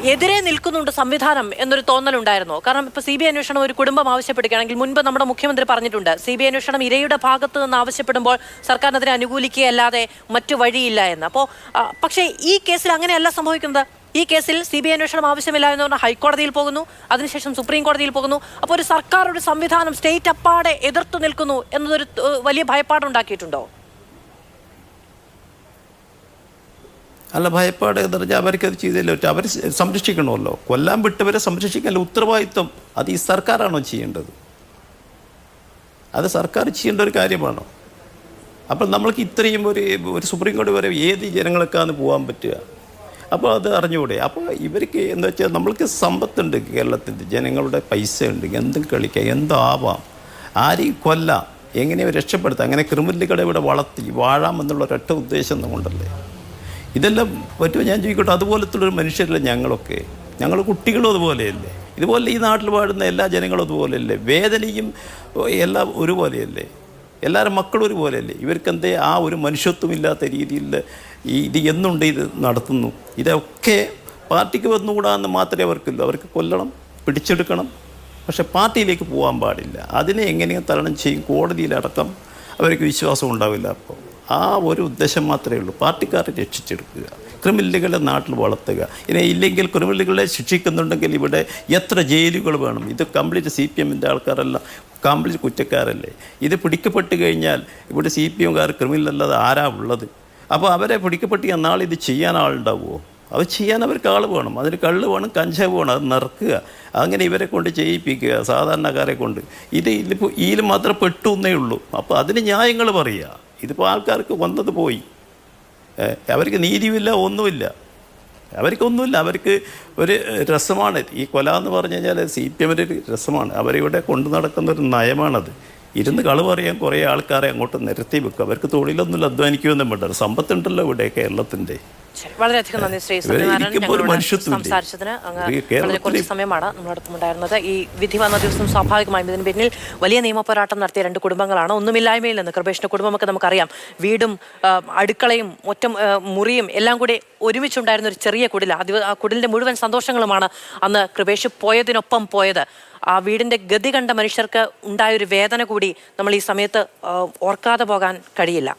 എതിരെ നിൽക്കുന്നുണ്ട് സംവിധാനം എന്നൊരു തോന്നലുണ്ടായിരുന്നു. കാരണം ഇപ്പോൾ CBI അന്വേഷണം ഒരു കുടുംബം ആവശ്യപ്പെടുകയാണെങ്കിൽ മുൻപ് നമ്മുടെ മുഖ്യമന്ത്രി പറഞ്ഞിട്ടുണ്ട്, CBI അന്വേഷണം ഇരയുടെ ഭാഗത്ത് നിന്ന് ആവശ്യപ്പെടുമ്പോൾ സർക്കാരിനെതിരെ അനുകൂലിക്കുകയല്ലാതെ മറ്റു വഴിയില്ല എന്ന്. അപ്പോൾ പക്ഷേ ഈ കേസിൽ അങ്ങനെയല്ല സംഭവിക്കുന്നത്. ഈ കേസിൽ CBI അന്വേഷണം ആവശ്യമില്ല എന്ന് പറഞ്ഞാൽ ഹൈക്കോടതിയിൽ പോകുന്നു, അതിനുശേഷം സുപ്രീം കോടതിയിൽ പോകുന്നു. അപ്പോൾ ഒരു സർക്കാർ, ഒരു സംവിധാനം സ്റ്റേറ്റ് അപ്പാടെ എതിർത്തു നിൽക്കുന്നു എന്നതൊരു വലിയ ഭയപ്പാടുണ്ടാക്കിയിട്ടുണ്ടോ? അല്ല, ഭയപ്പാട് എന്ന് പറഞ്ഞാൽ അവർക്കത് ചെയ്തല്ലോ, അവർ സംരക്ഷിക്കണമല്ലോ. കൊല്ലാൻ വിട്ടവരെ സംരക്ഷിക്കാനുള്ള ഉത്തരവാദിത്വം അത് ഈ സർക്കാരാണോ ചെയ്യേണ്ടത്? അത് സർക്കാർ ചെയ്യേണ്ട ഒരു കാര്യമാണോ? അപ്പോൾ നമ്മൾക്ക് ഇത്രയും ഒരു സുപ്രീം കോടതി വരെ ഏത് ജനങ്ങൾക്കാണ് പോകാൻ പറ്റുക? അപ്പോൾ അത് അറിഞ്ഞുകൂടെ? അപ്പോൾ ഇവർക്ക് എന്താ വെച്ചാൽ, നമ്മൾക്ക് സമ്പത്തുണ്ട്, കേരളത്തിൻ്റെ ജനങ്ങളുടെ പൈസ ഉണ്ട്, എന്തും കളിക്കാം, എന്താവാം, ആരെയും കൊല്ലാം, എങ്ങനെയോ രക്ഷപ്പെടുത്താം, അങ്ങനെ ക്രിമിനലുകളെ ഇവിടെ വളർത്തി വാഴാമെന്നുള്ള ഒരൊറ്റ ഉദ്ദേശം കൊണ്ടല്ലേ ഇതെല്ലാം പറ്റുമോ? ഞാൻ ചോദിക്കട്ടെ, അതുപോലത്തുള്ളൊരു മനുഷ്യരല്ലേ ഞങ്ങളൊക്കെ? ഞങ്ങൾ കുട്ടികളും അതുപോലെയല്ലേ? ഇതുപോലെ ഈ നാട്ടിൽ വാഴുന്ന എല്ലാ ജനങ്ങളും അതുപോലെയല്ലേ? വേദനയും എല്ലാം ഒരുപോലെയല്ലേ? എല്ലാവരും മക്കളും ഒരുപോലെയല്ലേ? ഇവർക്കെന്തേ ആ ഒരു മനുഷ്യത്വമില്ലാത്ത രീതിയിൽ ഇത് എന്നുണ്ട് ഇത് നടത്തുന്നു? ഇതൊക്കെ പാർട്ടിക്ക് വന്നുകൂടാന്ന് മാത്രമേ അവർക്കുള്ളൂ. അവർക്ക് കൊല്ലണം, പിടിച്ചെടുക്കണം, പക്ഷെ പാർട്ടിയിലേക്ക് പോകാൻ പാടില്ല. അതിനെ എങ്ങനെയും തരണം ചെയ്യും, കോടതിയിലടക്കം അവർക്ക് വിശ്വാസം ഉണ്ടാവില്ല. അപ്പോൾ ആ ഒരു ഉദ്ദേശം മാത്രമേ ഉള്ളൂ, പാർട്ടിക്കാരെ രക്ഷിച്ചെടുക്കുക, ക്രിമിനലുകളെ നാട്ടിൽ വളർത്തുക. ഇനി ഇല്ലെങ്കിൽ ക്രിമിനലുകളെ ശിക്ഷിക്കുന്നുണ്ടെങ്കിൽ ഇവിടെ എത്ര ജയിലുകൾ വേണം? ഇത് കംപ്ലീറ്റ് CPMൻ്റെ ആൾക്കാരെല്ലാം കംപ്ലീറ്റ് കുറ്റക്കാരല്ലേ? ഇത് പിടിക്കപ്പെട്ട് കഴിഞ്ഞാൽ ഇവിടെ CPMകാർ ക്രിമിനലല്ലാതെ ആരാ ഉള്ളത്? അപ്പോൾ അവരെ പിടിക്കപ്പെട്ട് നാളെ ഇത് ചെയ്യാൻ ആളുണ്ടാവുമോ? അത് ചെയ്യാൻ അവർക്ക് ആൾ വേണം, അതിന് കള്ള് വേണം, കഞ്ചാവ് വേണം, അത് നിറക്കുക, അങ്ങനെ ഇവരെ കൊണ്ട് ചെയ്യിപ്പിക്കുക, സാധാരണക്കാരെ കൊണ്ട്. ഇതിപ്പോൾ ഇതിൽ മാത്രം പെട്ടു എന്നേ ഉള്ളൂ. അപ്പോൾ അതിന് ന്യായങ്ങൾ പറയുക. ഇതിപ്പോൾ ആൾക്കാർക്ക് വന്നത് പോയി, അവർക്ക് നീതിയുമില്ല, ഒന്നുമില്ല, അവർക്കൊന്നുമില്ല. അവർക്ക് ഒരു രസമാണ് ഈ കൊല എന്ന് പറഞ്ഞു കഴിഞ്ഞാൽ. CPMൻ്റെ ഒരു രസമാണ്, അവരിവിടെ കൊണ്ടു നടക്കുന്നൊരു നയമാണത്. ഇരുന്ന് കള് പറയാൻ കുറേ ആൾക്കാരെ അങ്ങോട്ട് നിരത്തി വെക്കും. അവർക്ക് തൊഴിലൊന്നുമില്ല, അധ്വാനിക്കുമെന്നും വേണ്ട, സമ്പത്തുണ്ടല്ലോ ഇവിടെ കേരളത്തിൻ്റെ. വളരെയധികം നന്ദി ശ്രീ സത്യനാരായണൻ. സംസാരിച്ചതിന് കുറച്ച് സമയമാണ് നമ്മളോടൊപ്പമുണ്ടായിരുന്നത്. ഈ വിധി വന്ന ദിവസം സ്വാഭാവികമായും ഇതിന് പിന്നിൽ വലിയ നിയമ പോരാട്ടം നടത്തിയ രണ്ട് കുടുംബങ്ങളാണ്. ഒന്നുമില്ലായ്മയിൽ നിന്ന് കൃപേഷിന്റെ കുടുംബമൊക്കെ നമുക്കറിയാം. വീടും അടുക്കളയും ഒറ്റ മുറിയും എല്ലാം കൂടി ഒരുമിച്ചുണ്ടായിരുന്ന ഒരു ചെറിയ കുടിൽ. ആ കുടിലിന്റെ മുഴുവൻ സന്തോഷങ്ങളുമാണ് അന്ന് കൃപേഷ് പോയതിനൊപ്പം പോയത്. ആ വീടിന്റെ ഗതി കണ്ട മനുഷ്യർക്ക് ഉണ്ടായൊരു വേദന കൂടി നമ്മൾ ഈ സമയത്ത് ഓർക്കാതെ പോകാൻ കഴിയില്ല.